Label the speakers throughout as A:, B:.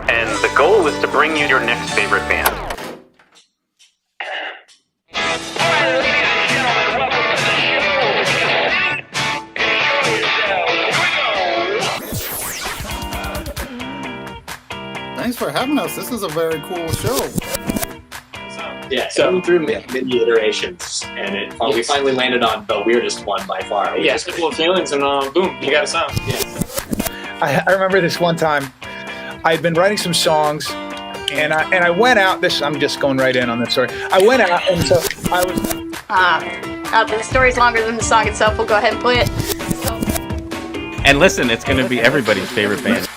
A: And the goal is to bring you your next favorite band.
B: Thanks for having us. This is a very cool show.
C: Yeah, so through many iterations, and we finally landed on the weirdest one by far.
D: Yeah, simple feelings, and boom, you got a sound.
E: I remember this one time. I had been writing some songs, and I went out. I'm just going right in on this story. I went out, and so I was.
F: The story's longer than the song itself. We'll go ahead and play it.
A: And listen, it's going to be everybody's favorite band.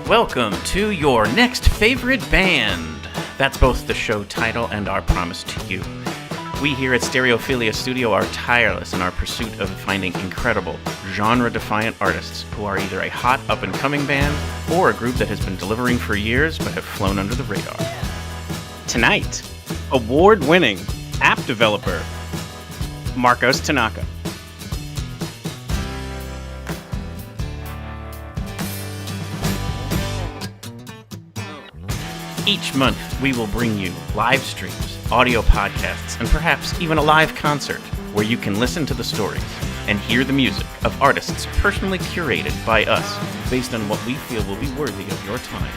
A: Welcome to your next favorite band. That's both the show title and our promise to you. We here at Stereophilia Studio are tireless in our pursuit of finding incredible, genre-defiant artists who are either a hot up-and-coming band or a group that has been delivering for years but have flown under the radar. Tonight, award-winning app developer Marcos Tanaka. Each month, we will bring you live streams, audio podcasts, and perhaps even a live concert where you can listen to the stories and hear the music of artists personally curated by us based on what we feel will be worthy of your time.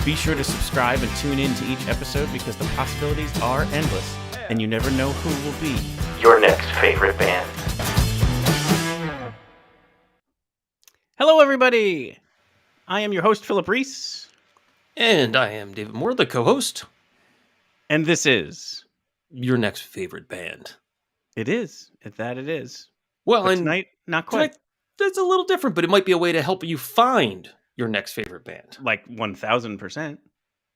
A: Be sure to subscribe and tune in to each episode because the possibilities are endless and you never know who will be your next favorite band. Hello, everybody! I am your host, Phillip Reese.
D: And I am David Moore, the co-host.
A: And this is
D: your next favorite band.
A: It is. It is.
D: Well,
A: but
D: and
A: tonight, not quite.
D: Tonight, it's a little different, but it might be a way to help you find your next favorite band.
A: Like 1,000%.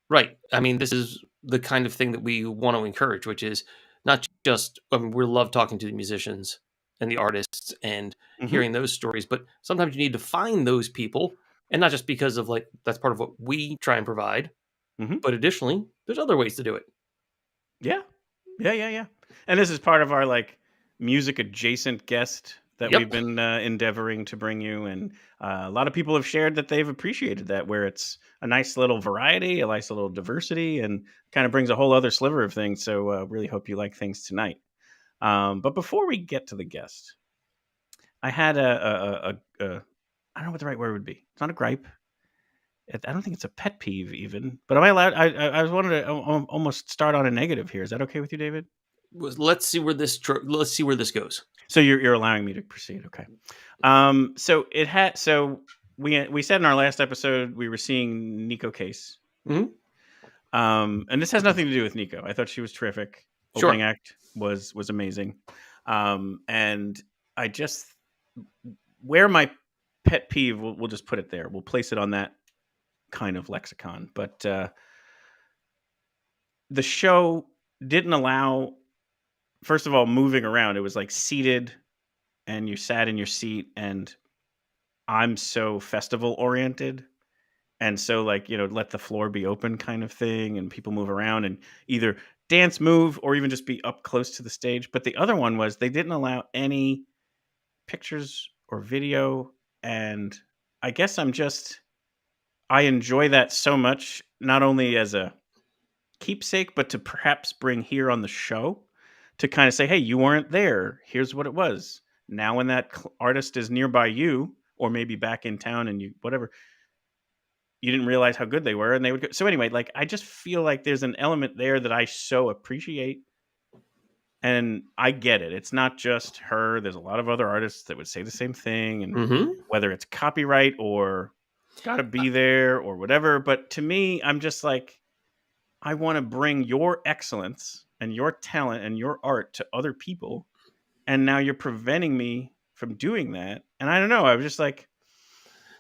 D: Right. I mean, this is the kind of thing that we want to encourage, which is not just, we love talking to the musicians and the artists and hearing those stories, but sometimes you need to find those people. And not just because of that's part of what we try and provide, but additionally, there's other ways to do it.
A: Yeah. And this is part of our music adjacent guest that we've been endeavoring to bring you. And a lot of people have shared that they've appreciated that, where it's a nice little variety, a nice little diversity, and kind of brings a whole other sliver of things. So really hope you like things tonight. But before we get to the guest, I had a I don't know what the right word would be. It's not a gripe. I don't think it's a pet peeve even. But am I allowed? I was wanting to almost start on a negative here. Is that okay with you, David?
D: Let's see where this goes.
A: So you're allowing me to proceed, okay? So we said in our last episode we were seeing Nico Case. And this has nothing to do with Nico. I thought she was terrific. Opening act was amazing. And I just where my pet peeve, we'll just put it there. We'll place it on that kind of lexicon. But the show didn't allow, first of all, moving around. It was seated and you sat in your seat, and I'm so festival oriented. And so let the floor be open kind of thing, and people move around and either dance, move, or even just be up close to the stage. But the other one was they didn't allow any pictures or video. And I guess I enjoy that so much, not only as a keepsake, but to perhaps bring here on the show to kind of say, hey, you weren't there. Here's what it was. Now, when that artist is nearby you, or maybe back in town and you didn't realize how good they were, and they would go. So anyway, I just feel like there's an element there that I so appreciate. And I get it. It's not just her. There's a lot of other artists that would say the same thing. And whether it's copyright or it's got to be there or whatever. But to me, I'm just I want to bring your excellence and your talent and your art to other people. And now you're preventing me from doing that. And I don't know. I was just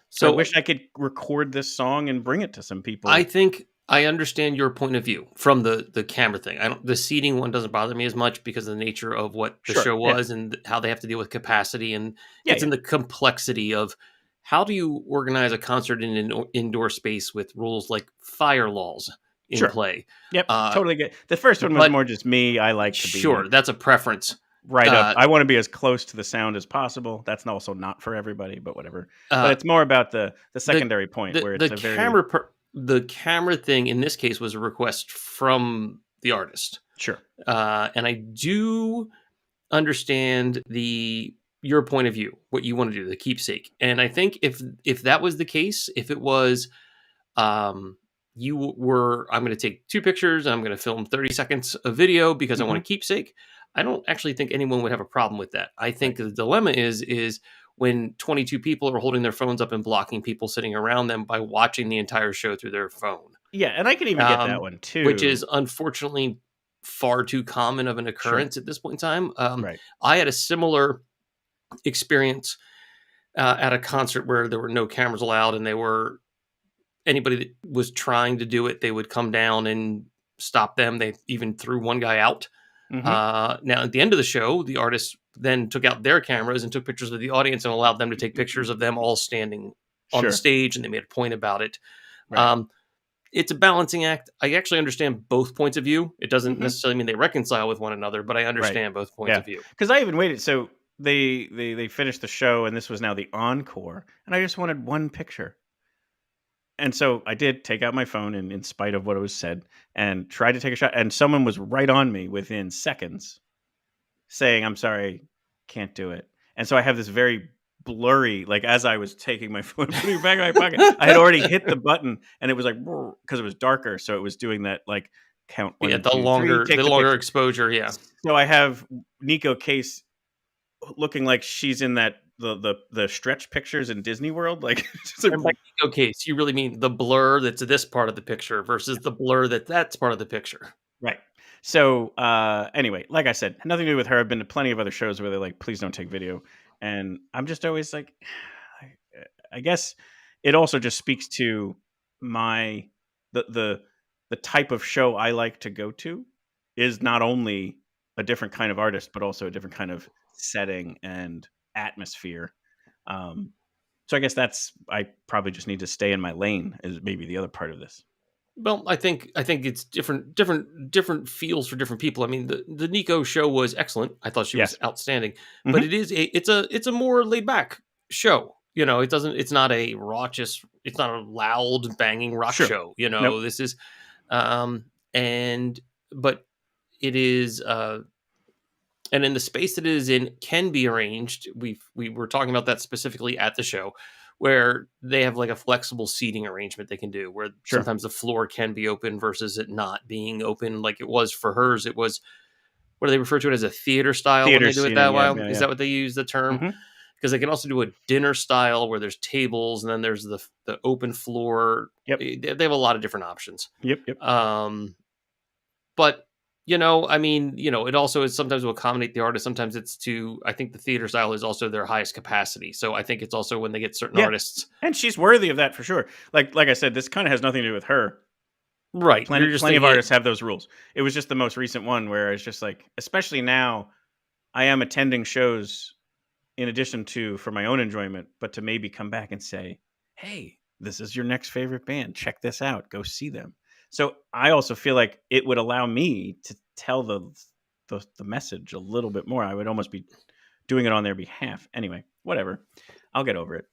A: so I wish I could record this song and bring it to some people.
D: I think I understand your point of view from the camera thing. The seating one doesn't bother me as much because of the nature of what the show was and how they have to deal with capacity. And it's in the complexity of how do you organize a concert in an indoor space with rules like fire laws in play.
A: Yep, totally get. The first one was more just me. I like to be
D: that's a preference.
A: right up. I want to be as close to the sound as possible. That's also not for everybody, but whatever. But it's more about the secondary point where it's
D: the camera thing in this case was a request from the artist.
A: Sure.
D: And I do understand your point of view, what you want to do, the keepsake. And I think if that was the case, if it was, you were, I'm going to take 2 pictures, and I'm going to film 30 seconds of video because I want a keepsake, I don't actually think anyone would have a problem with that. I think the dilemma is when 22 people are holding their phones up and blocking people sitting around them by watching the entire show through their phone.
A: Yeah, and I can even get that one too.
D: Which is unfortunately far too common of an occurrence at this point in time.
A: Right.
D: I had a similar experience at a concert where there were no cameras allowed, and anybody that was trying to do it, they would come down and stop them. They even threw one guy out. Now, at the end of the show, the artists then took out their cameras and took pictures of the audience and allowed them to take pictures of them all standing on the stage, and they made a point about it. Right. It's a balancing act. I actually understand both points of view. It doesn't necessarily mean they reconcile with one another, but I understand both points of view.
A: Because I even waited. So they finished the show, and this was now the encore, and I just wanted one picture. And so I did take out my phone, and in spite of what was said, and tried to take a shot. And someone was right on me within seconds saying, "I'm sorry, can't do it." And so I have this very blurry, like as I was taking my phone and putting it back in my pocket, I had already hit the button, and it was like, because it was darker. So it was doing that like count. One,
D: the longer exposure. Yeah.
A: So I have Nico Case looking like she's in that the stretch pictures in Disney World, like,
D: and by Nico Case, you really mean the blur that's this part of the picture versus the blur that's part of the picture,
A: right? So anyway, like I said, nothing to do with her. I've been to plenty of other shows where they're like, please don't take video, and I'm just always like, I guess it also just speaks to the type of show I like to go to is not only a different kind of artist, but also a different kind of setting and atmosphere. So I guess I probably just need to stay in my lane is maybe the other part of this.
D: Well, I think it's different feels for different people. I mean, the Nico show was excellent. I thought she was outstanding, but it's a more laid back show. You know, it's not a raucous, it's not a loud banging rock show. You know, this is, but it is, and in the space that it is in can be arranged. We were talking about that specifically at the show, where they have like a flexible seating arrangement they can do, where sometimes the floor can be open versus it not being open. Like it was for hers, it was, what do they refer to it as, a theater style when they do it that way? Is that what they use the term? Because they can also do a dinner style where there's tables and then there's the open floor. They have a lot of different options. But you know, I mean, you know, it also is sometimes to accommodate the artist. Sometimes it's I think the theater style is also their highest capacity. So I think it's also when they get certain artists.
A: And she's worthy of that for sure. Like I said, this kind of has nothing to do with her.
D: Right.
A: Plenty of artists have those rules. It was just the most recent one where it's just like, especially now, I am attending shows in addition to for my own enjoyment, but to maybe come back and say, hey, this is your next favorite band. Check this out. Go see them. So I also feel like it would allow me to tell the message a little bit more. I would almost be doing it on their behalf. Anyway, whatever. I'll get over it.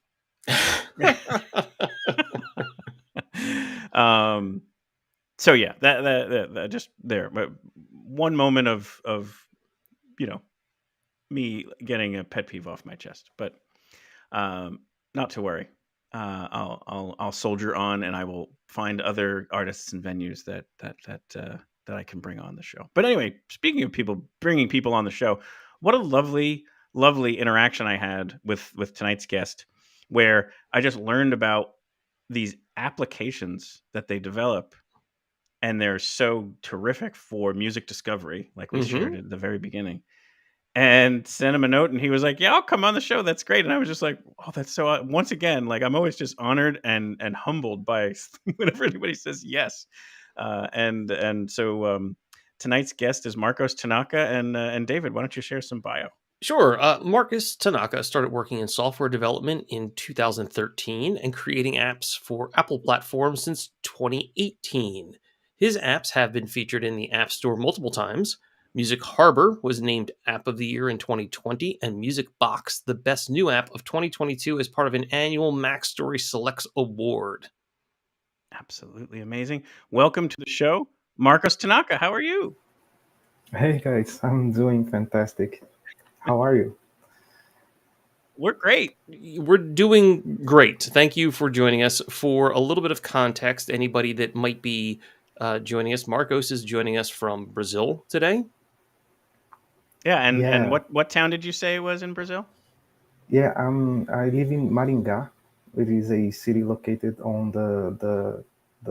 A: So yeah, that just there. But one moment of you know, me getting a pet peeve off my chest, but not to worry. I'll soldier on, and I will find other artists and venues that I can bring on the show. But anyway, speaking of bringing people on the show, what a lovely interaction I had with tonight's guest, where I just learned about these applications that they develop, and they're so terrific for music discovery, like we shared at the very beginning. And sent him a note, and he was like, yeah, I'll come on the show. That's great. And I was just like, oh, that's so, once again, like, I'm always just honored and humbled by whenever anybody says yes. And so tonight's guest is Marcos Tanaka, and David, why don't you share some bio?
D: Sure. Marcos Tanaka started working in software development in 2013 and creating apps for Apple platforms since 2018. His apps have been featured in the App Store multiple times, MusicHarbor was named App of the Year in 2020, and MusicBox the Best New App of 2022 as part of an annual Mac Story Selects Award.
A: Absolutely amazing. Welcome to the show, Marcos Tanaka. How are you?
G: Hey guys, I'm doing fantastic. How are you?
A: We're great.
D: We're doing great. Thank you for joining us. For a little bit of context, anybody that might be joining us, Marcos is joining us from Brazil today.
A: Yeah, and
G: Yeah,
A: what town did you say was in Brazil?
G: yeah. I live in Maringá. It is a city located on the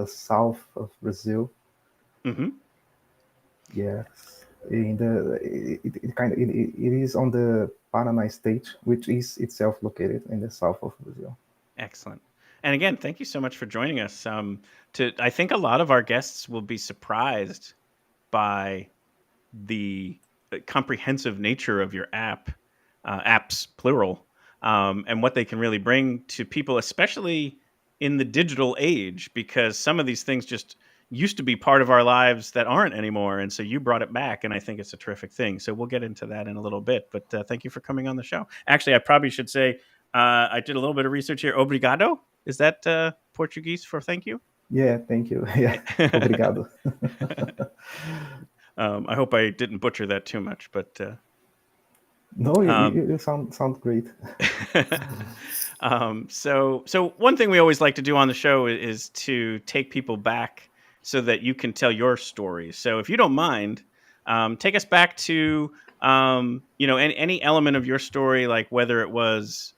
G: south of Brazil.
A: Mm-hmm.
G: Yes, in the it is on the Paraná state, which is itself located in the south of Brazil.
A: Excellent. And again, thank you so much for joining us. I think a lot of our guests will be surprised by the comprehensive nature of your apps plural, and what they can really bring to people, especially in the digital age, because some of these things just used to be part of our lives that aren't anymore. And so you brought it back, and I think it's a terrific thing. So we'll get into that in a little bit. But thank you for coming on the show. Actually, I probably should say I did a little bit of research here. Obrigado. Is that Portuguese for thank you?
G: Yeah, thank you. Yeah, obrigado.
A: I hope I didn't butcher that too much, but
G: No, you sound great.
A: so one thing we always like to do on the show is to take people back so that you can tell your story. So if you don't mind, take us back to any element of your story, like whether it was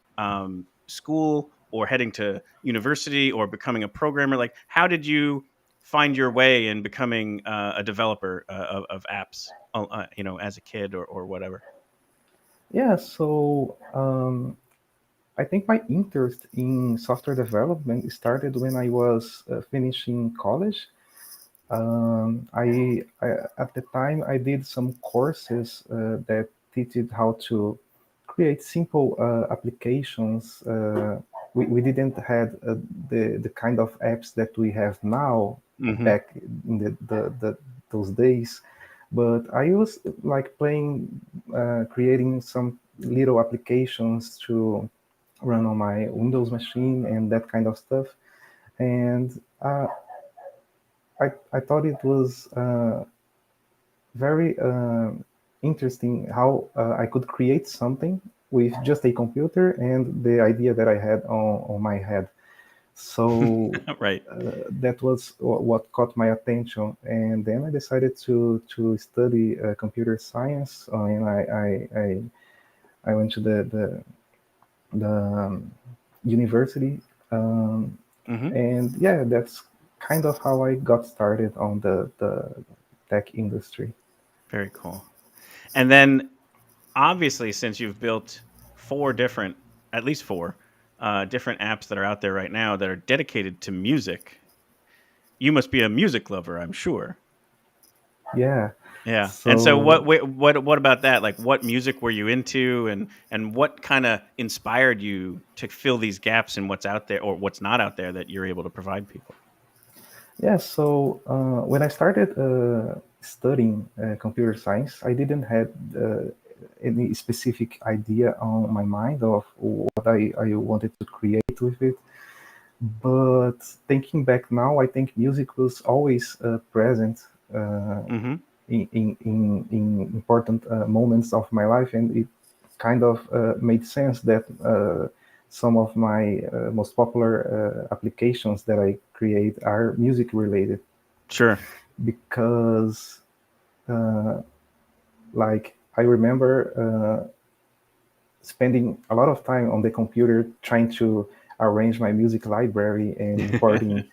A: school or heading to university or becoming a programmer. Like, how did you find your way in becoming a developer of apps? As a kid or whatever.
G: Yeah, so I think my interest in software development started when I was finishing college. I at the time I did some courses that teach how to create simple applications. We didn't had the kind of apps that we have now
A: Mm-hmm.
G: back in those days, but I was like playing, creating some little applications to run on my Windows machine and that kind of stuff. And I thought it was very interesting how I could create something with just a computer and the idea that I had on my head. So
A: Right.
G: that was what caught my attention. And then I decided to study computer science, and I went to the university.
A: Mm-hmm.
G: And yeah, that's kind of how I got started on the tech industry.
A: Very cool. And then, obviously, since you've built at least four different apps that are out there right now that are dedicated to music, you must be a music lover, I'm sure.
G: Yeah.
A: Yeah. And so,
G: So
A: what about that? Like, what music were you into, and what kind of inspired you to fill these gaps in what's out there or what's not out there that you're able to provide people?
G: yeah, so when I started studying computer science, I didn't have any specific idea on my mind of what I wanted to create with it. But thinking back now, I think music was always present
A: Mm-hmm.
G: in important moments of my life, and it kind of made sense that some of my most popular applications that I create are music related,
A: Sure.
G: because like I remember spending a lot of time on the computer trying to arrange my music library and importing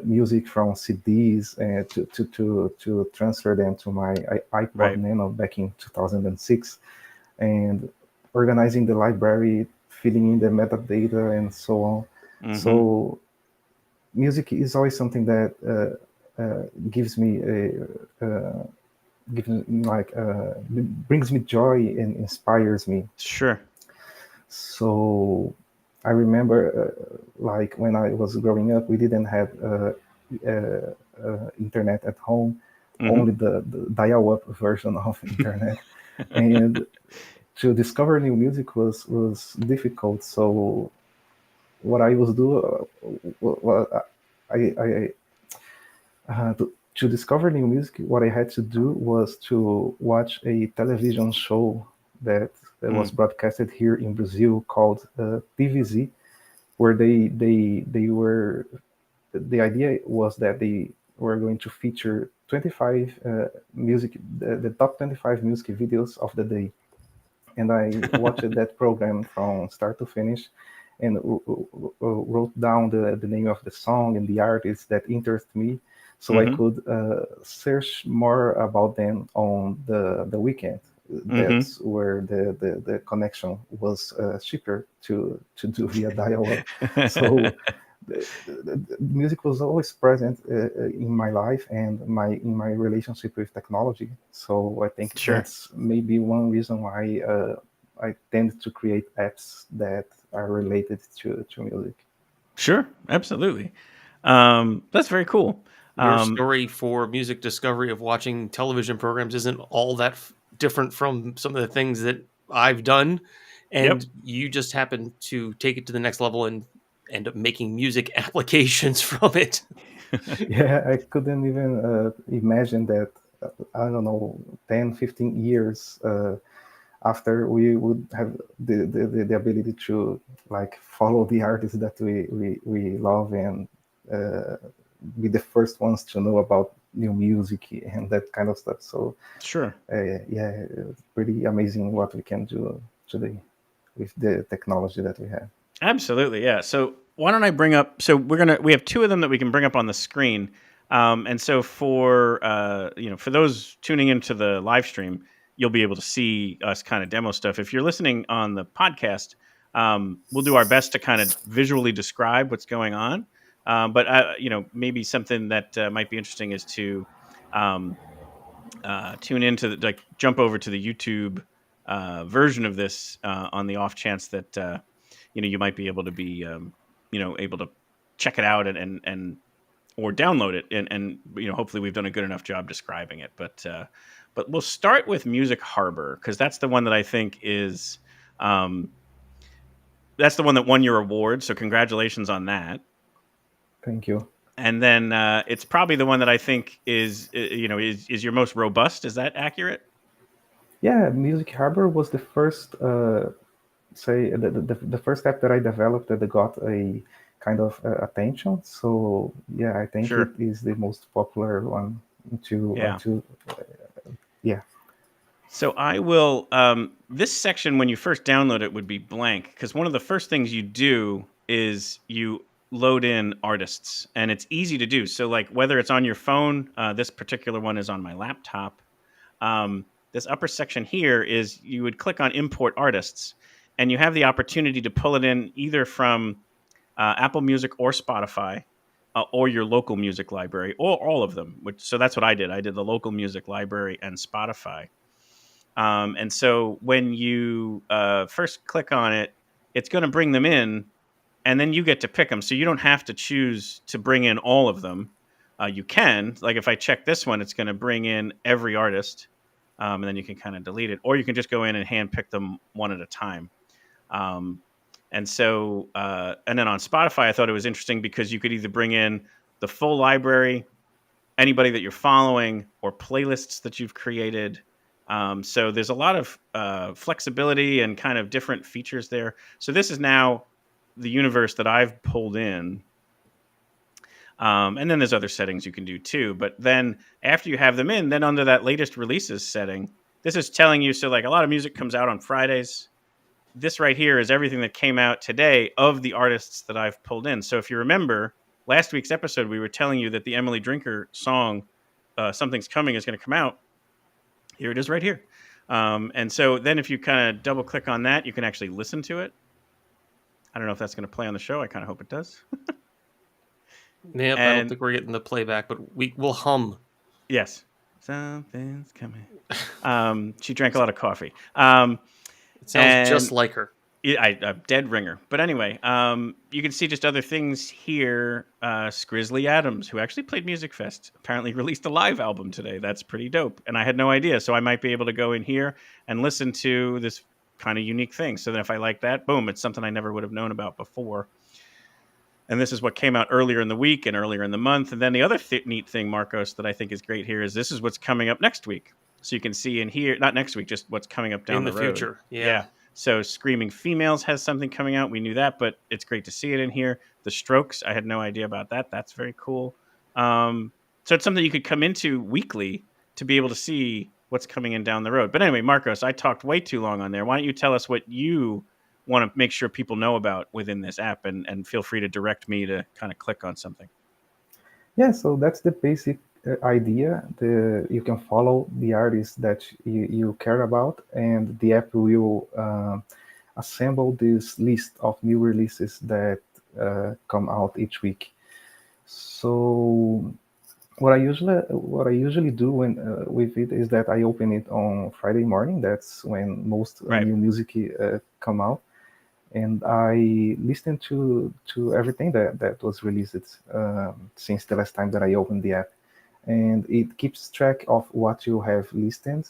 G: music from CDs and to transfer them to my iPod
A: Right.
G: Nano back in 2006, and organizing the library, filling in the metadata, and so on.
A: Mm-hmm.
G: So music is always something that gives me brings me joy and inspires me.
A: Sure.
G: So I remember, like when I was growing up, we didn't have internet at home. only the dial-up version of internet, and to discover new music was difficult. So what I was do, I to discover new music, what I had to do was to watch a television show that was broadcasted here in Brazil called TVZ, where they were, the idea was that they were going to feature 25 the top 25 music videos of the day, and I watched that program from start to finish, and wrote down the name of the song and the artists that interest me, so I could search more about them on the weekend. That's where the connection was cheaper to do via dial-up. So the music was always present in my life and in my relationship with technology. So I think that's maybe one reason why I tend to create apps that are related to music.
A: Sure, absolutely. That's very cool.
D: Your story for music discovery of watching television programs isn't all that different from some of the things that I've done, and you just happen to take it to the next level and end up making music applications from it.
G: Yeah, I couldn't even imagine that, I don't know, 10, 15 years after we would have the ability to like follow the artists that we love and be the first ones to know about new music and that kind of stuff. So yeah, it's pretty amazing what we can do today with the technology that we have.
A: Absolutely, yeah. So why don't I bring up? So we have two of them that we can bring up on the screen. And so for for those tuning into the live stream, you'll be able to see us kind of demo stuff. If you're listening on the podcast, we'll do our best to kind of visually describe what's going on. But maybe something that might be interesting is to tune into jump over to the YouTube version of this on the off chance that you might be able to be able to check it out and or download it and hopefully we've done a good enough job describing it. But we'll start with MusicHarbor because that's the one that I think is that's the one that won your award. So congratulations on that.
G: Thank you.
A: And then it's probably the one that I think is your most robust. Is that accurate?
G: Yeah, MusicHarbor was the first the first app that I developed that got a kind of attention. So yeah, I think it is the most popular one yeah.
A: So I will, this section, when you first download it, would be blank because one of the first things you do is you load in artists, and it's easy to do. So like whether it's on your phone, this particular one is on my laptop. This upper section here is you would click on import artists, and you have the opportunity to pull it in either from Apple Music or Spotify or your local music library or all of them. So that's what I did. I did the local music library and Spotify. And so when you first click on it, it's going to bring them in, and then you get to pick them. So you don't have to choose to bring in all of them. You can. Like if I check this one, it's going to bring in every artist, and then you can kind of delete it. Or you can just go in and hand pick them one at a time. And so, and then on Spotify, I thought it was interesting because you could either bring in the full library, anybody that you're following, or playlists that you've created. So there's a lot of flexibility and kind of different features there. So this is now the universe that I've pulled in. And then there's other settings you can do too. But then after you have them in, then under that latest releases setting, this is telling you, so like a lot of music comes out on Fridays. This right here is everything that came out today of the artists that I've pulled in. So if you remember last week's episode, we were telling you that the Emily Drinker song, Something's Coming, is going to come out. Here it is right here. And so then if you kind of double click on that, you can actually listen to it. I don't know if that's going to play on the show. I kind of hope it does.
D: Yep, I don't think we're getting the playback, but we'll hum.
A: Yes. Something's coming. She drank a lot of coffee.
D: It sounds just like her.
A: A dead ringer. But anyway, you can see just other things here. Skrizzly Adams, who actually played Music Fest, apparently released a live album today. That's pretty dope. And I had no idea. So I might be able to go in here and listen to this kind of unique thing. So then if I like that, boom, it's something I never would have known about before. And this is what came out earlier in the week and earlier in the month. And then the other neat thing, Marcos, that I think is great here is this is what's coming up next week. So you can see in here, not next week, just what's coming up down
D: in the
A: road.
D: future. Yeah.
A: So Screaming Females has something coming out. We knew that, but it's great to see it in here. The Strokes, I had no idea about that. That's very cool. So it's something you could come into weekly to be able to see what's coming in down the road. But anyway, Marcos, I talked way too long on there. Why don't you tell us what you want to make sure people know about within this app, and feel free to direct me to kind of click on something.
G: Yeah, so that's the basic idea. You can follow the artists that you care about, and the app will assemble this list of new releases that come out each week. So what I usually do when with it is that I open it on Friday morning. That's when most new music come out, and I listen to everything that was released since the last time that I opened the app, and it keeps track of what you have listened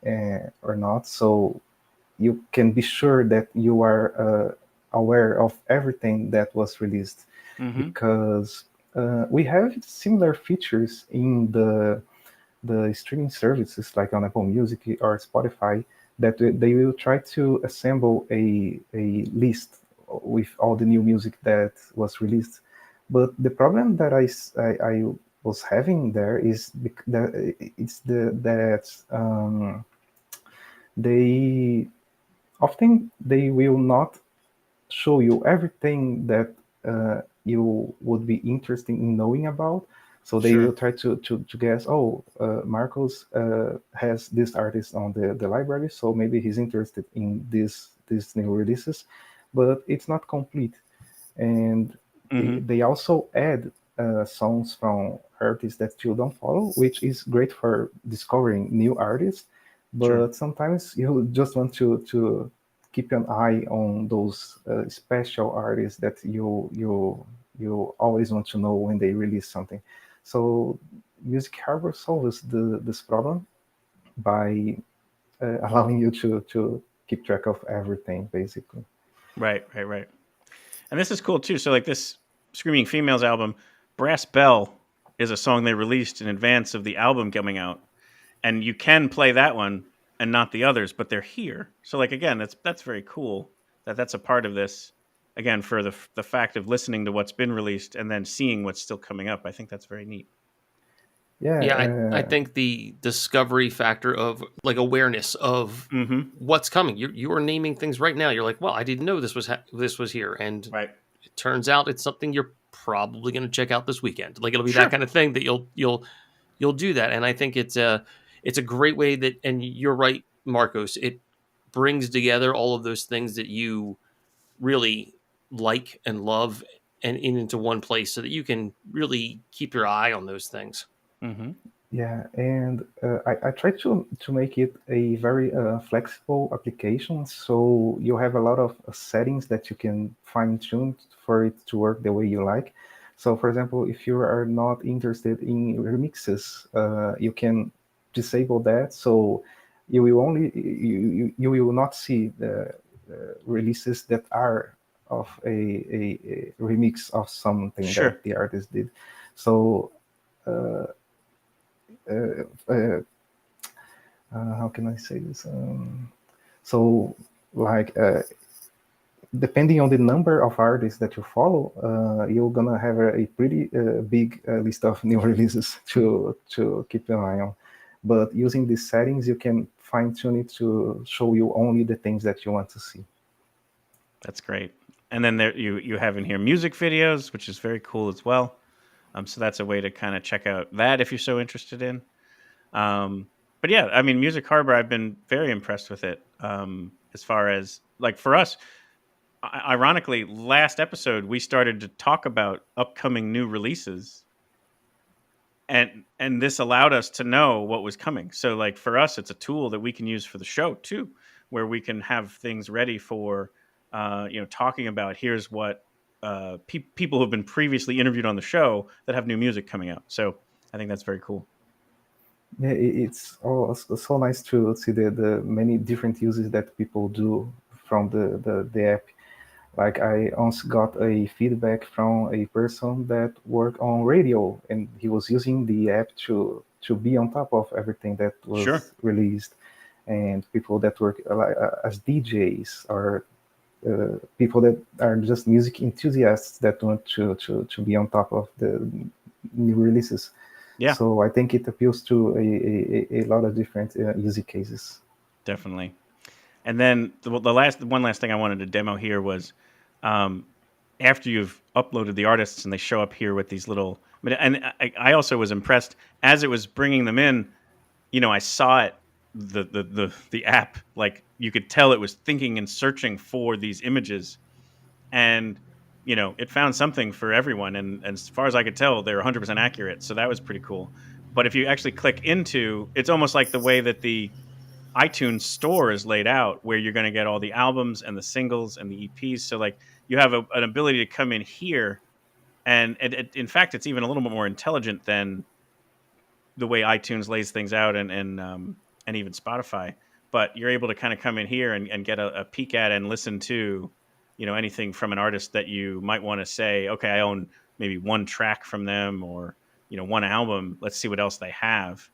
G: or not, so you can be sure that you are aware of everything that was released, because we have similar features in the streaming services like on Apple Music or Spotify, that they will try to assemble a list with all the new music that was released. But the problem that I was having there is that they will not show you everything that you would be interested in knowing about. So they will try to guess, Marcos has this artist on the library, so maybe he's interested in these new releases, but it's not complete. And they also add songs from artists that you don't follow, which is great for discovering new artists. But sometimes you just want to keep an eye on those special artists that you always want to know when they release something. So MusicHarbor solves this problem by allowing you to keep track of everything, basically.
A: Right. And this is cool too. So like this Screaming Females album, Brass Bell is a song they released in advance of the album coming out, and you can play that one and not the others, but they're here. So like again, that's very cool that that's a part of this. Again, for the fact of listening to what's been released and then seeing what's still coming up, I think that's very neat.
D: Yeah, I think the discovery factor of like awareness of what's coming. You are naming things right now. You're like, well, I didn't know this was here, and it turns out it's something you're probably going to check out this weekend. Like it'll be that kind of thing that you'll do that, and I think it's a great way that. And you're right, Marcos. It brings together all of those things that you really like and love and into one place, so that you can really keep your eye on those things.
G: Yeah, and I try to make it a very flexible application, so you have a lot of settings that you can fine tune for it to work the way you like. So, for example, if you are not interested in remixes, you can disable that, so you will only you will not see the releases that are of a remix of something that the artist did. So how can I say this? So like depending on the number of artists that you follow, you're gonna have a pretty big list of new releases to keep an eye on. But using these settings, you can fine tune it to show you only the things that you want to see.
A: That's great. And then there you have in here music videos, which is very cool as well. So that's a way to kind of check out that if you're so interested in. But yeah, I mean, MusicHarbor, I've been very impressed with it. As far as like for us, ironically, last episode we started to talk about upcoming new releases, and this allowed us to know what was coming. So like for us, it's a tool that we can use for the show too, where we can have things ready for talking about here's what people who have been previously interviewed on the show that have new music coming out. So I think that's very cool.
G: Yeah, it's so nice to see the many different uses that people do from the app. Like I once got a feedback from a person that worked on radio, and he was using the app to be on top of everything that was
A: Sure.
G: released, and people that work as DJs or people that are just music enthusiasts that want to be on top of the new releases.
A: Yeah.
G: So I think it appeals to a lot of different use cases.
A: Definitely. And then the one last thing I wanted to demo here was after you've uploaded the artists and they show up here with these little. And I also was impressed as it was bringing them in. I saw it the app, like you could tell it was thinking and searching for these images, and it found something for everyone. And as far as I could tell, they're 100% accurate. So that was pretty cool. But if you actually click into, it's almost like the way that the iTunes store is laid out, where you're going to get all the albums and the singles and the EPs. So like you have an ability to come in here, and in fact, it's even a little bit more intelligent than the way iTunes lays things out, and even Spotify. But you're able to kind of come in here and get a peek at and listen to, anything from an artist that you might want to say, okay, I own maybe one track from them, or one album. Let's see what else they have.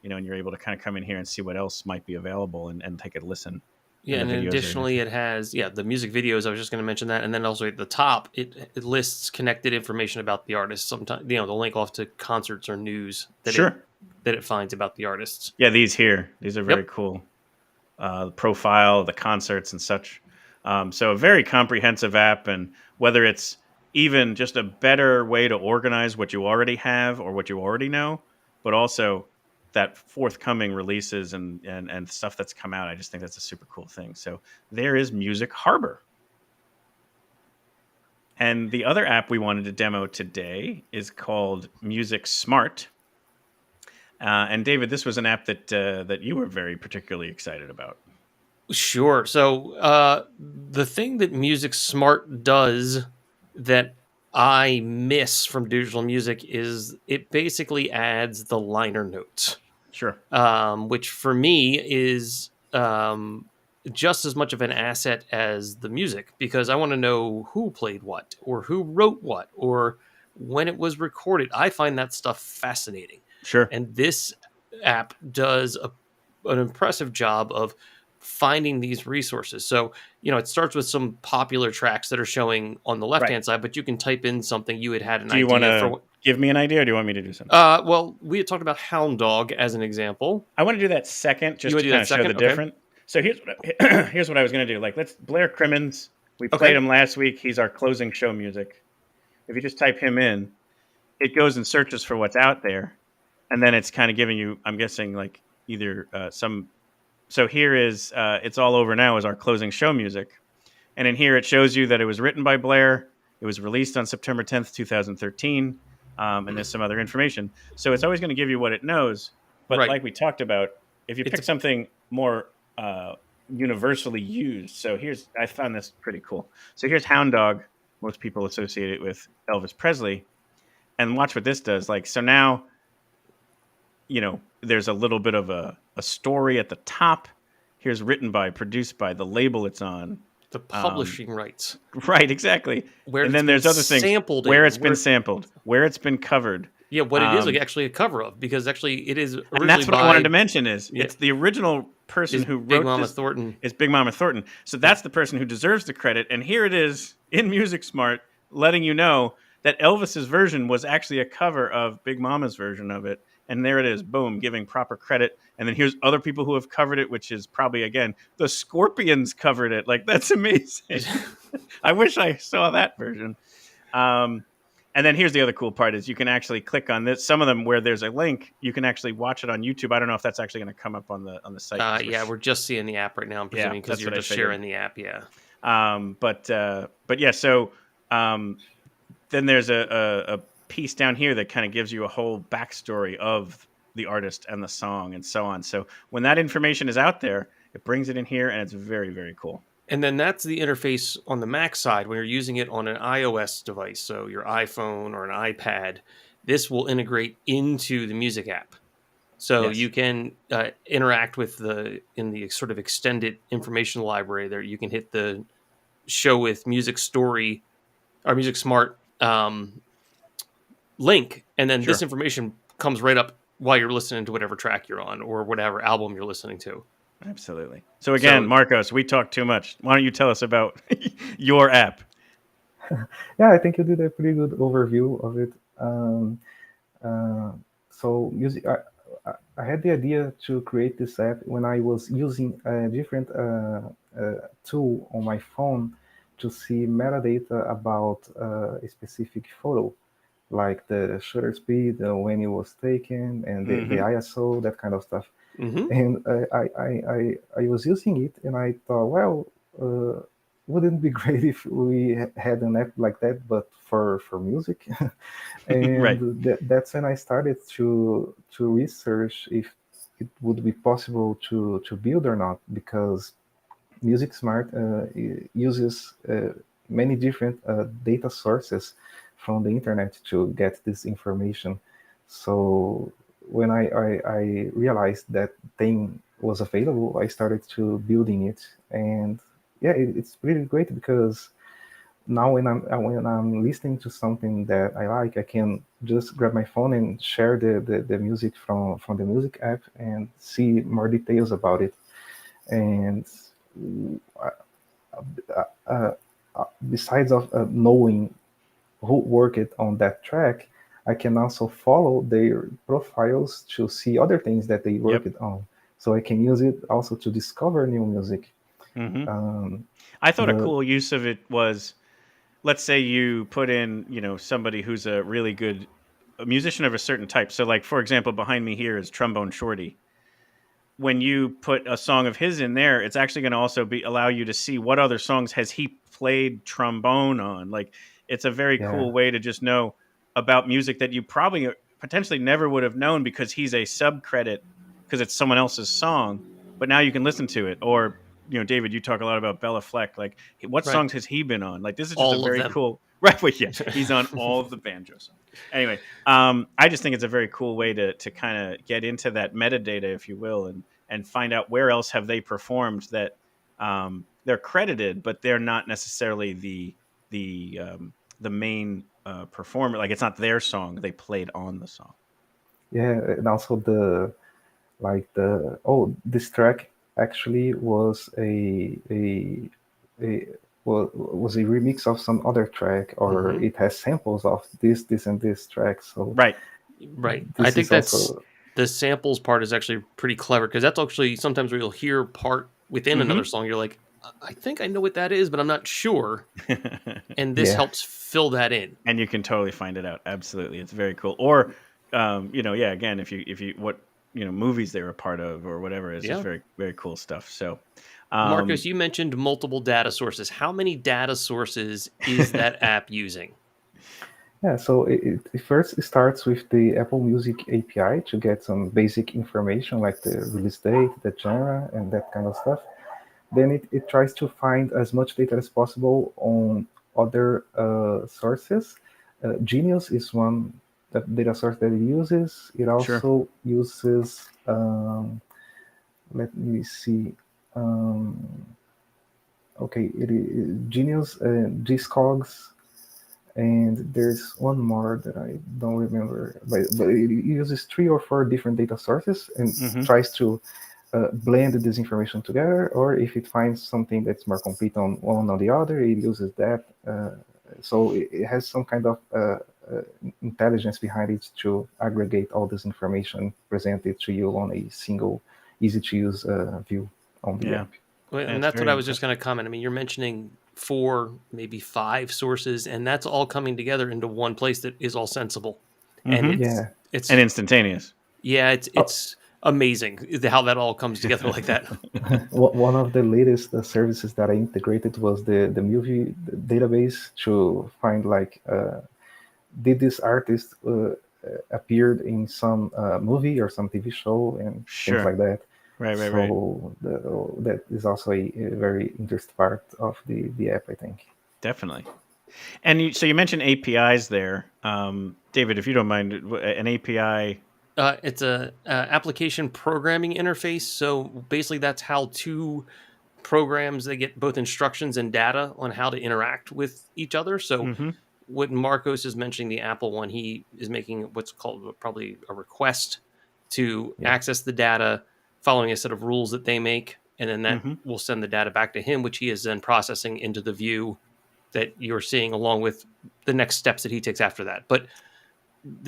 A: And you're able to kind of come in here and see what else might be available and take a listen.
D: Yeah, and additionally, it has the music videos. I was just going to mention that, and then also at the top, it lists connected information about the artist. Sometimes the link off to concerts or news that it finds about the artists.
A: Yeah, these are very cool. The profile, the concerts, and such. So a very comprehensive app, and whether it's even just a better way to organize what you already have or what you already know, but also that forthcoming releases and stuff that's come out. I just think that's a super cool thing. So there is MusicHarbor. And the other app we wanted to demo today is called MusicSmart. And David, this was an app that you were very particularly excited about.
D: Sure. So the thing that MusicSmart does that I miss from digital music is it basically adds the liner notes.
A: Sure.
D: Which for me is just as much of an asset as the music, because I want to know who played what, or who wrote what, or when it was recorded. I find that stuff fascinating.
A: Sure.
D: And this app does an impressive job of finding these resources. So, it starts with some popular tracks that are showing on the left-hand side, but you can type in something you had an idea.
A: Do you want to give me an idea, or do you want me to do something?
D: Well, we had talked about Hound Dog as an example.
A: I want to do that second, just to kind of show the difference. So here's what I was going to do. Like, let's Blair Crimmins. We played him last week. He's our closing show music. If you just type him in, it goes and searches for what's out there, and then it's kind of giving you, I'm guessing, like either some. So here is It's All Over Now is our closing show music. And in here it shows you that it was written by Blair. It was released on September 10th, 2013. And there's some other information. So it's always going to give you what it knows. But like we talked about, if you pick something more universally used. So I found this pretty cool. So here's Hound Dog. Most people associate it with Elvis Presley. And watch what this does. Like, so now, there's a little bit of a story at the top. Here's written by, produced by, the label it's on.
D: The publishing rights.
A: Right, exactly. And then there's other things. Where it's been sampled, where it's been covered.
D: Yeah, what it is actually a cover of, because actually it is originally
A: and that's what I wanted to mention is it's the original person who wrote
D: Big Mama Thornton.
A: It's Big Mama Thornton. So that's the person who deserves the credit. And here it is in MusicSmart letting you know that Elvis's version was actually a cover of Big Mama's version of it. And there it is, boom, giving proper credit. And then here's other people who have covered it, which is probably, again, the Scorpions covered it. Like, that's amazing. I wish I saw that version. And then here's the other cool part is you can actually click on this. Some of them where there's a link, you can actually watch it on YouTube. I don't know if that's actually going to come up on the site.
D: Yeah, we're just seeing the app right now, I'm presuming, because you're just sharing the app, yeah.
A: But yeah, so then there's a piece down here that kind of gives you a whole backstory of the artist and the song and so on. So when that information is out there, it brings it in here, and it's very, very cool.
D: And then that's the interface on the Mac side when you're using it on an iOS device, so your iPhone or an iPad. This will integrate into the music app, so
A: Yes.
D: you can interact with in the sort of extended information library. There, you can hit the show with Music Story or MusicSmart link, and then this
A: Sure.
D: information comes right up while you're listening to whatever track you're on or whatever album you're listening to.
A: Absolutely. So again, Marcos, we talk too much. Why don't you tell us about your app?
G: Yeah, I think you did a pretty good overview of it. So music, I had the idea to create this app when I was using a different tool on my phone to see metadata about a specific photo, like the shutter speed, when it was taken, and the ISO, that kind of stuff. And I was using it, and I thought, well, wouldn't it be great if we had an app like that, but for music? And
A: Right.
G: that's when I started to research if it would be possible to build or not, because MusicSmart uses many different data sources from the internet to get this information. So when I realized that thing was available, I started to building it, and yeah, it's really great because now when I'm listening to something that I like, I can just grab my phone and share the music from the music app and see more details about it. And besides of knowing who worked on that track, I can also follow their profiles to see other things that they worked on. So I can use it also to discover new music.
A: I thought a cool use of it was, let's say you put in, somebody who's a really good musician of a certain type. So like, for example, behind me here is Trombone Shorty. When you put a song of his in there, it's actually going to also allow you to see what other songs has he played trombone on. Like, it's a very cool way to just know about music that you probably potentially never would have known because he's a subcredit because it's someone else's song. But now you can listen to it. Or, David, you talk a lot about Bella Fleck. Like, what songs has he been on? Like, this is just a
D: All of
A: very
D: them.
A: cool. Right, well, yeah, he's on all of the banjo songs. Anyway, I just think it's a very cool way to kind of get into that metadata, if you will, and find out where else have they performed that they're credited, but they're not necessarily the main performer. Like, it's not their song; they played on the song.
G: Yeah, and also this track actually was was a remix of some other track, or it has samples of this and this track. So
A: right.
D: I think that's the samples part is actually pretty clever, because that's actually sometimes where you'll hear part within another song. You're like, I think I know what that is, but I'm not sure. And this helps fill that in.
A: And you can totally find it out. Absolutely, it's very cool. Or, again, if you what movies they were a part of or whatever, it's just very, very cool stuff. So,
D: Marcus, you mentioned multiple data sources. How many data sources is that app using?
G: Yeah, so it first starts with the Apple Music API to get some basic information like the release date, the genre, and that kind of stuff. Then it tries to find as much data as possible on other sources. Genius is one data source that it uses. It also uses, let me see, Genius, Discogs, and there's one more that I don't remember, but it uses 3 or 4 different data sources and tries to blend this information together, or if it finds something that's more complete on one or the other, it uses that. So it has some kind of intelligence behind it to aggregate all this information, present it to you on a single, easy-to-use view on the app.
D: Well, and that's what I was just going to comment. I mean, you're mentioning 4, maybe 5 sources, and that's all coming together into one place that is all sensible. And it's
A: and instantaneous.
D: Yeah, it's amazing how that all comes together like that.
G: One of the latest services that I integrated was the movie database to find did this artist appeared in some movie or some TV show and things like that.
A: Right.
G: So that is also a very interesting part of the app, I think.
A: Definitely. And so you mentioned APIs there, David. If you don't mind, an API.
D: It's a application programming interface. So basically, that's how two programs, they get both instructions and data on how to interact with each other. So
A: Mm-hmm.
D: when Marcos is mentioning the Apple one, he is making what's called probably a request to access the data, following a set of rules that they make, and then that
A: Mm-hmm.
D: will send the data back to him, which he is then processing into the view that you're seeing, along with the next steps that he takes after that. But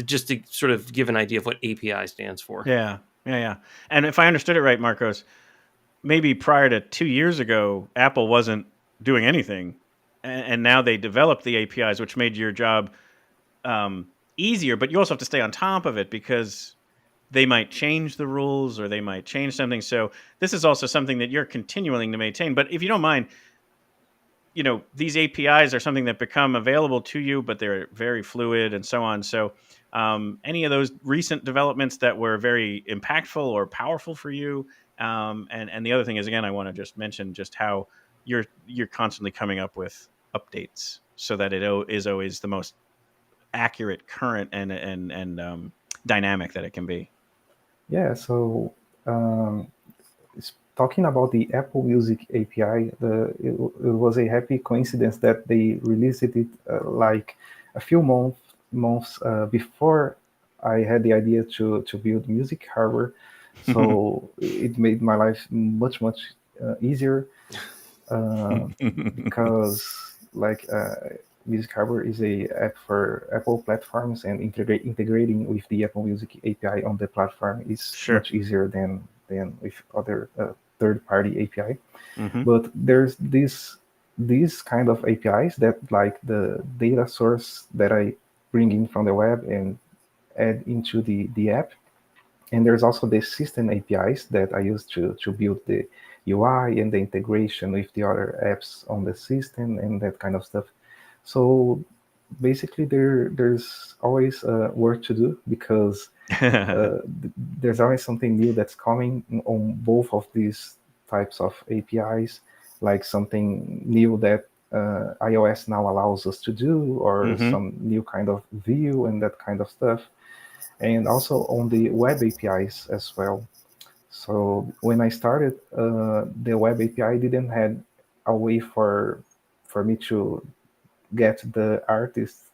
D: just to sort of give an idea of what API stands for.
A: Yeah. And if I understood it right, Marcos, maybe prior to 2 years ago, Apple wasn't doing anything, and now they developed the APIs, which made your job easier. But you also have to stay on top of it because they might change the rules or they might change something. So this is also something that you're continuing to maintain. But if you don't mind, these APIs are something that become available to you, but they're very fluid and so on. So any of those recent developments that were very impactful or powerful for you, and the other thing is, again, I want to just mention just how you're constantly coming up with updates so that it is always the most accurate, current, and dynamic that it can be.
G: Yeah, so talking about the Apple Music API, it was a happy coincidence that they released it like a few months before I had the idea to build MusicHarbor. So it made my life much easier because MusicHarbor is a app for Apple platforms, and integrating with the Apple Music API on the platform is much easier than with other third-party API.
A: Mm-hmm.
G: But there's these kind of APIs that, like the data source that I bring in from the web and add into the app. And there's also the system APIs that I use to build the UI and the integration with the other apps on the system and that kind of stuff. So basically, there's always work to do because there's always something new that's coming on both of these types of APIs, like something new that iOS now allows us to do, or some new kind of view and that kind of stuff. And also on the web APIs as well. So when I started, the web API didn't have a way for me to get the artist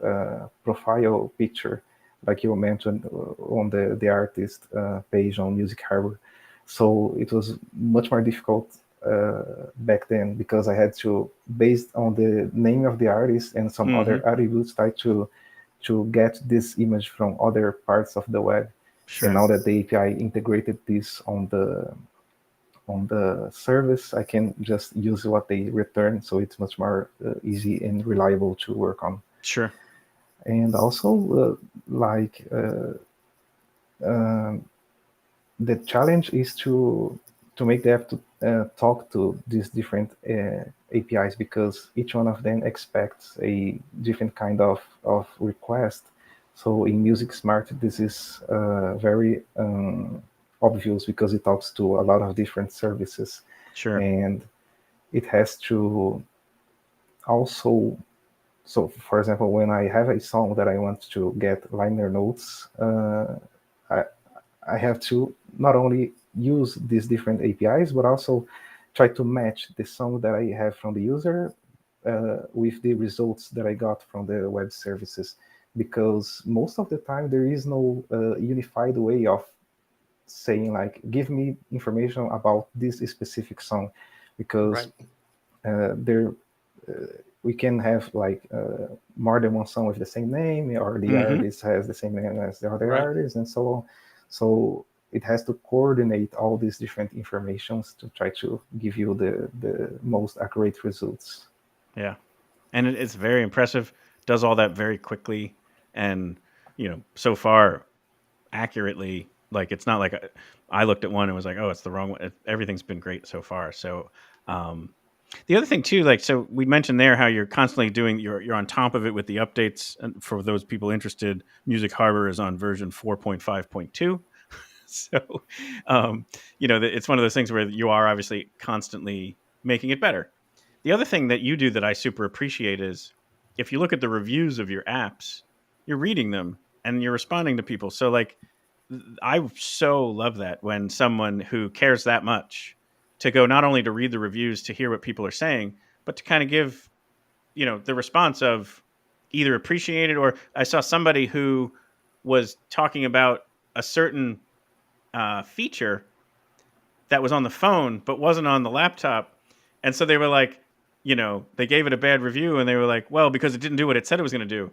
G: profile picture, like you mentioned on the artist page on MusicHarbor. So it was much more difficult back then because I had to, based on the name of the artist and some other attributes, try to get this image from other parts of the web. And now that the API integrated this on the service, I can just use what they return, so it's much more easy and reliable to work on.
A: Sure.
G: And also, the challenge is to make the app to talk to these different APIs, because each one of them expects a different kind of request. So in MusicSmart, this is very obvious because it talks to a lot of different services.
A: Sure.
G: And it has to also, so for example, when I have a song that I want to get liner notes, I have to not only use these different APIs, but also try to match the song that I have from the user with the results that I got from the web services. Because most of the time there is no unified way of saying, like, give me information about this specific song, because we can have like more than one song with the same name, or the artist has the same name as the other artist, and so on. So it has to coordinate all these different informations to try to give you the most accurate results.
A: Yeah, and it's very impressive. Does all that very quickly, and so far accurately. Like, it's not like I looked at one and was like, oh, it's the wrong one. Everything's been great so far. So the other thing too, like, so we mentioned there how you're constantly doing, you're on top of it with the updates. And for those people interested, MusicHarbor is on version 4.5.2. So, it's one of those things where you are obviously constantly making it better. The other thing that you do that I super appreciate is if you look at the reviews of your apps, you're reading them and you're responding to people. So, like, I so love that when someone who cares that much to go not only to read the reviews to hear what people are saying, but to kind of give, the response of either appreciate it, or I saw somebody who was talking about a certain feature that was on the phone but wasn't on the laptop. And so they were like, they gave it a bad review and they were like, well, because it didn't do what it said it was going to do.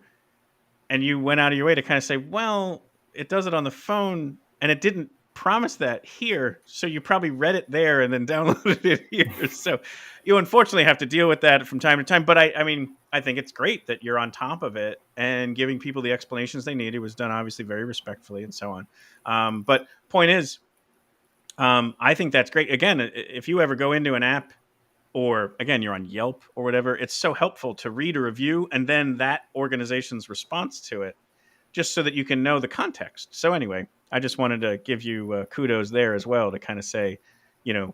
A: And you went out of your way to kind of say, well, it does it on the phone and it didn't promise that here. So you probably read it there and then downloaded it here. So you unfortunately have to deal with that from time to time. But I mean, I think it's great that you're on top of it and giving people the explanations they need. It was done obviously very respectfully and so on. But point is, I think that's great. Again, if you ever go into an app, or again, you're on Yelp or whatever, it's so helpful to read a review and then that organization's response to it, just so that you can know the context. So anyway, I just wanted to give you kudos there as well to kind of say,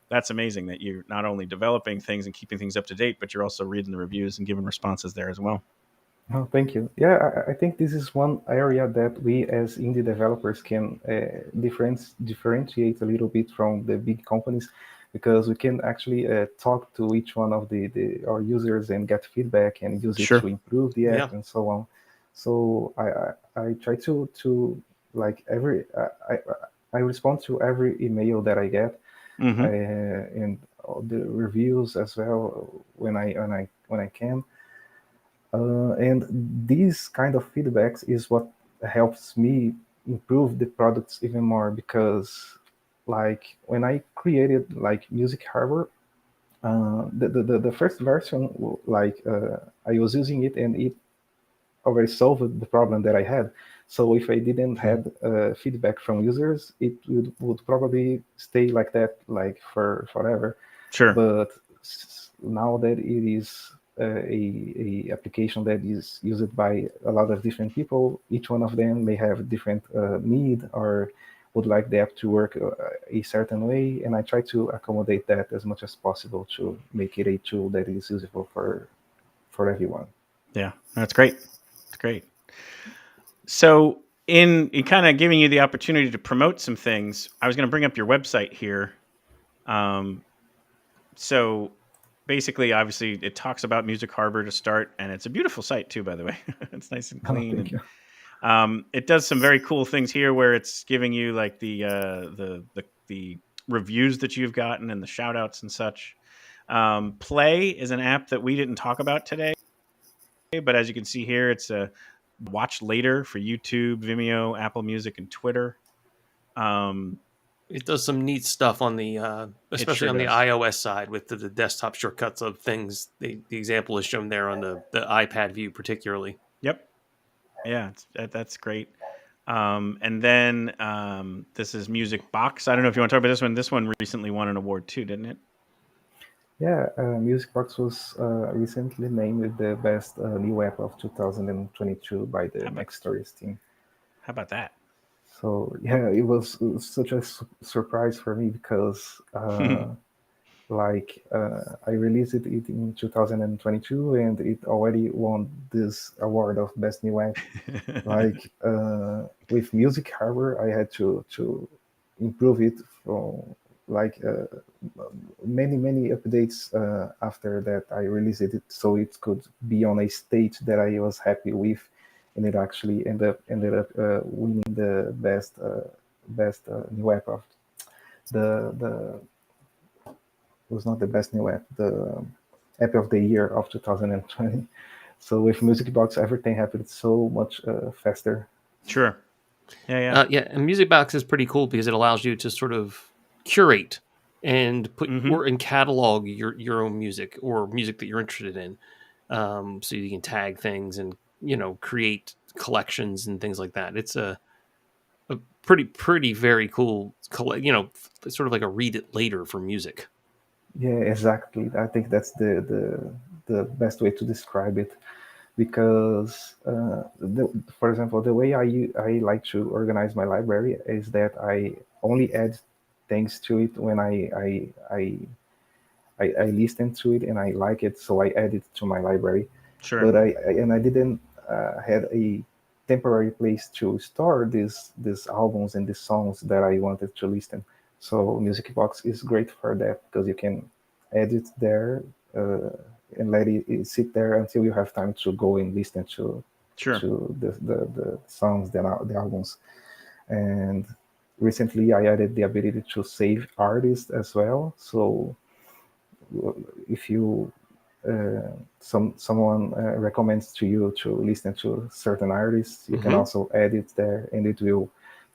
A: that's amazing that you're not only developing things and keeping things up to date, but you're also reading the reviews and giving responses there as well.
G: Oh, thank you. Yeah, I think this is one area that we as indie developers can differentiate a little bit from the big companies, because we can actually talk to each one of our users and get feedback and use it
A: Sure.
G: to improve the app
D: Yeah.
G: and so on. So I try to like I respond to every email that I get, and all the reviews as well when I can. And these kind of feedbacks is what helps me improve the products even more, because like when I created like MusicHarbor, the first version, I was using it and it already solved the problem that I had. So if I didn't have feedback from users, it would probably stay like that, like for forever.
A: Sure.
G: But now that it is a application that is used by a lot of different people, each one of them may have a different need or would like the app to work a certain way, and I try to accommodate that as much as possible to make it a tool that is useful for everyone.
A: Yeah, that's great. It's great. So in kind of giving you the opportunity to promote some things, I was going to bring up your website here. So basically, obviously, it talks about MusicHarbor to start, and it's a beautiful site too, by the way. It's nice and clean.
G: Thank you.
A: It does some very cool things here, where it's giving you like the reviews that you've gotten and the shout outs and such. Play is an app that we didn't talk about today, but as you can see here, it's a watch later for YouTube, Vimeo, Apple Music, and Twitter.
D: It does some neat stuff on the, especially
A: sure
D: on the
A: does.
D: iOS side with the desktop shortcuts of things. The example is shown there on the iPad view, particularly.
A: Yep. Yeah, that's great. And then this is MusicBox. I don't know if you want to talk about this one. This one recently won an award too, didn't it?
G: Yeah, MusicBox was recently named the best new app of 2022 by the Mac Stories team.
A: How about that?
G: So yeah, it was such a surprise for me, because I released it in 2022 and it already won this award of best new app. With MusicHarbor, I had to improve it from many updates after that I released it, so it could be on a state that I was happy with, and it actually ended up winning the best new app of the it was not the best new app, the app of the year of 2020. So with MusicBox, everything happened so much faster.
A: Sure. Yeah.
D: And MusicBox is pretty cool because it allows you to sort of curate and put or and catalog your own music or music that you're interested in. So you can tag things and create collections and things like that. It's a pretty very cool sort of like a read it later for music.
G: Yeah, exactly. I think that's the best way to describe it, because for example, the way I like to organize my library is that I only add things to it when I listen to it and I like it, so I add it to my library.
A: Sure.
G: But I didn't had a temporary place to store these albums and these songs that I wanted to listen. So MusicBox is great for that because you can add it there uh, and let it sit there until you have time to go and listen to
A: Sure.
G: the songs, the albums. And recently I added the ability to save artists as well. So if you someone recommends to you to listen to certain artists, you can also add it there, and it will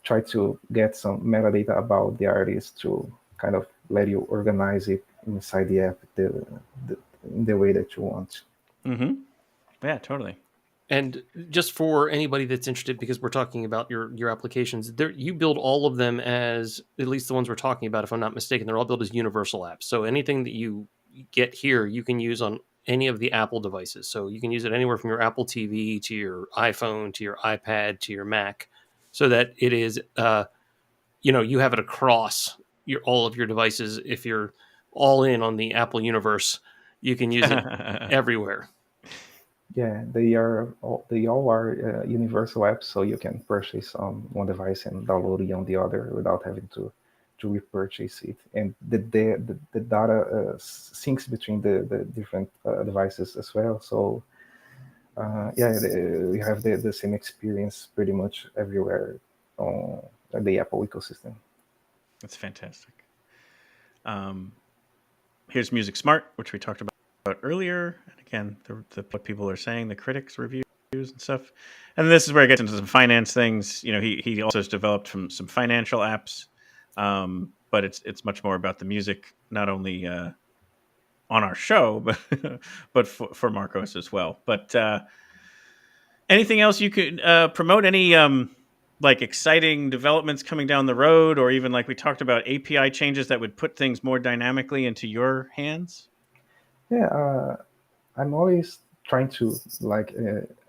G: try to get some metadata about the artist to kind of let you organize it inside the app in the way that you want.
A: Yeah, totally.
D: And just for anybody that's interested, because we're talking about your applications, there you build all of them as, at least the ones we're talking about, if I'm not mistaken, they're all built as universal apps. So anything that you get here, you can use on any of the Apple devices. So you can use it anywhere from your Apple TV to your iPhone to your iPad to your Mac, so that it is, you have it across all of your devices. If you're all in on the Apple universe, you can use it everywhere.
G: Yeah, they all are universal apps, so you can purchase on one device and download it on the other without having to repurchase it. And the data syncs between the different devices as well. So we have the same experience pretty much everywhere on the Apple ecosystem.
A: That's fantastic. Here's MusicSmart, which we talked about earlier. And again, what people are saying, the critics' reviews and stuff. And this is where it gets into some finance things. He also has developed some financial apps, but it's much more about the music, not only on our show, but for Marcos as well. But anything else you could promote? Any like exciting developments coming down the road, or even like we talked about API changes that would put things more dynamically into your hands?
G: Yeah, I'm always trying to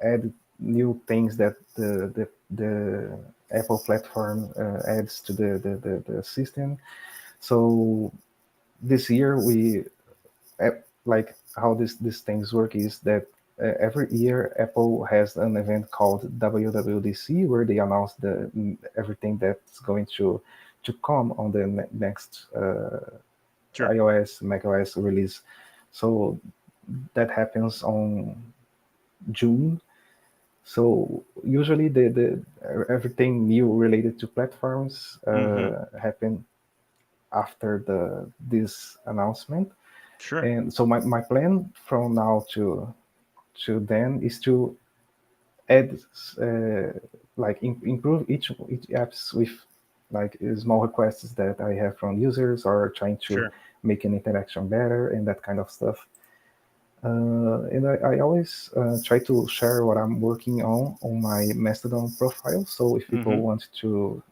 G: add new things that the Apple platform adds to the system. So this year like how these things work is that every year Apple has an event called WWDC where they announce everything that's going to come on the next
A: Sure.
G: iOS, macOS release. So that happens on June. So usually the everything new related to platforms happen after this announcement.
A: Sure.
G: And so my plan from now to then is to add improve each apps with like small requests that I have from users, or trying to
A: Sure.
G: make an interaction better and that kind of stuff. And I always try to share what I'm working on my Mastodon profile. So if people want to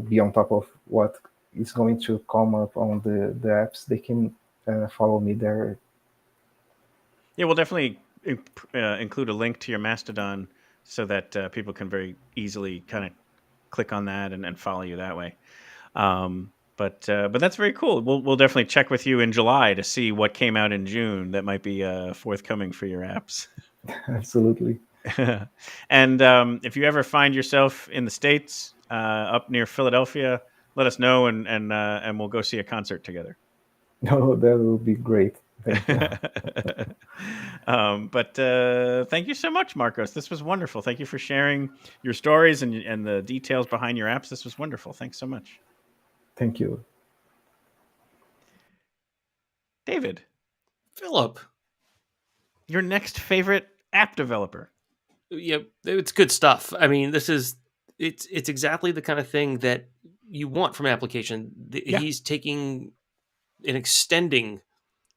G: be on top of what is going to come up on the apps, they can follow me there.
A: Yeah, we'll definitely include a link to your Mastodon so that people can very easily kind of click on that and follow you that way. But that's very cool. We'll definitely check with you in July to see what came out in June that might be forthcoming for your apps.
G: Absolutely.
A: And if you ever find yourself in the States, up near Philadelphia, let us know, and we'll go see a concert together.
G: No, that would be great. Thank you.
A: But thank you so much, Marcos. This was wonderful. Thank you for sharing your stories and the details behind your apps. This was wonderful. Thanks so much.
G: Thank you.
A: David.
D: Phillip.
A: Your next favorite app developer.
D: Yeah, it's good stuff. I mean, it's exactly the kind of thing that you want from an application.
A: Yeah.
D: He's taking and extending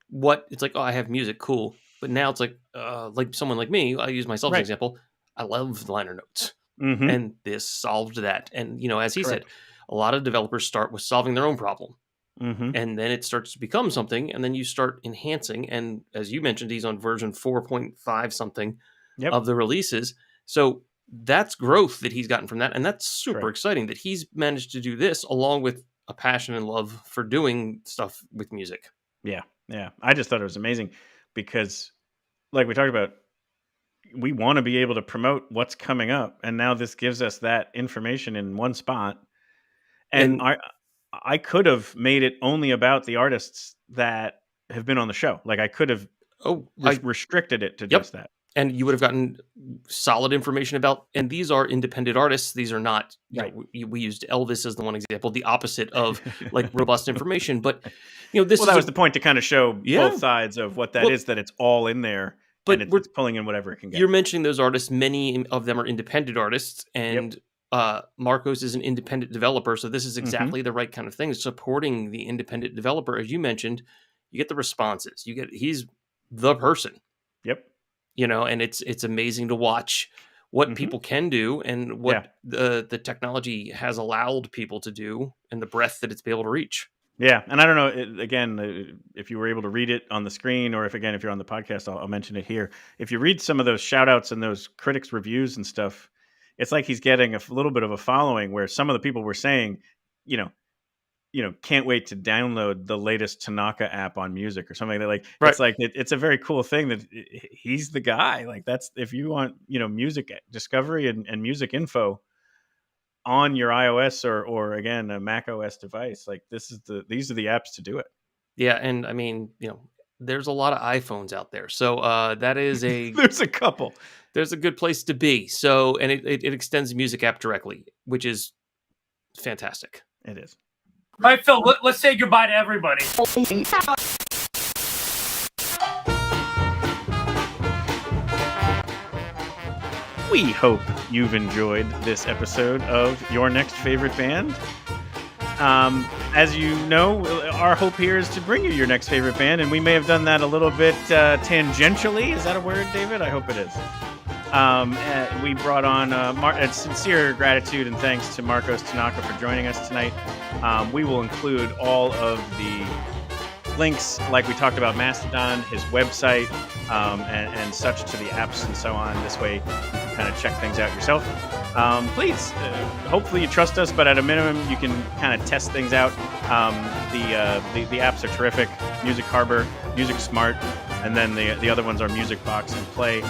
D: what it's like. Oh, I have music, cool. But now it's like someone like me. I use myself as an example. I love liner notes, and this solved that. And as he said, a lot of developers start with solving their own problem, and then it starts to become something, and then you start enhancing. And as you mentioned, he's on version 4.5 something of the releases. So that's growth that he's gotten from that. And that's super
A: Correct.
D: exciting that he's managed to do this along with a passion and love for doing stuff with music.
A: Yeah. Yeah. I just thought it was amazing because, like we talked about, we want to be able to promote what's coming up. And now this gives us that information in one spot. And I could have made it only about the artists that have been on the show. Like I could have restricted it to just that.
D: And you would have gotten solid information about, and these are independent artists. These are not, we used Elvis as the one example, the opposite of like robust information. But, this
A: that was the point to kind of show both sides of what that is, that it's all in there. But it's pulling in whatever it can get.
D: You're mentioning those artists. Many of them are independent artists, and Marcos is an independent developer. So this is exactly the right kind of thing. Supporting the independent developer, as you mentioned, you get the responses. He's the person.
A: Yep.
D: And it's amazing to watch what people can do and what the technology has allowed people to do and the breadth that it's been able to reach.
A: Yeah. And I don't know, again, if you were able to read it on the screen or if you're on the podcast, I'll mention it here. If you read some of those shout outs and those critics reviews and stuff, it's like he's getting a little bit of a following where some of the people were saying, can't wait to download the latest Tanaka app on music or something like that. It's like, it's a very cool thing that he's the guy. Like that's, if you want, music discovery and music info on your iOS or again, a Mac OS device, like these are the apps to do it.
D: Yeah. And I mean, there's a lot of iPhones out there. So that is
A: there's a couple.
D: There's a good place to be. So, and it extends the music app directly, which is fantastic.
A: It is.
H: All right, Phil, let's say goodbye to everybody.
A: We hope you've enjoyed this episode of Your Next Favorite Band. As you know, our hope here is to bring you your next favorite band, and we may have done that a little bit tangentially. Is that a word, David? I hope it is. We brought on sincere gratitude and thanks to Marcos Tanaka for joining us tonight. We will include all of the links, like we talked about, Mastodon, his website, and such to the apps and so on. This way you can kind of check things out yourself. Please, hopefully you trust us, but at a minimum you can kind of test things out. The apps are terrific. MusicHarbor, MusicSmart, and then the other ones are MusicBox and Play.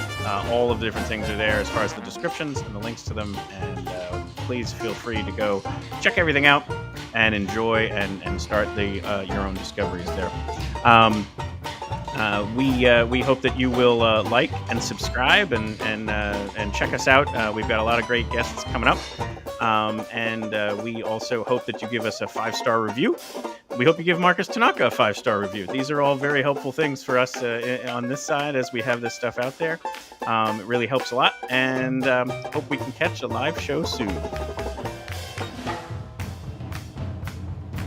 A: All of the different things are there as far as the descriptions and the links to them. And please feel free to go check everything out and enjoy and start your own discoveries there. We hope that you will like and subscribe and check us out. We've got a lot of great guests coming up. And we also hope that you give us a 5-star review. We hope you give Marcos Tanaka a 5-star review. These are all very helpful things for us on this side as we have this stuff out there. It really helps a lot, and hope we can catch a live show soon.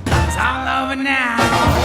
I: It's all over now.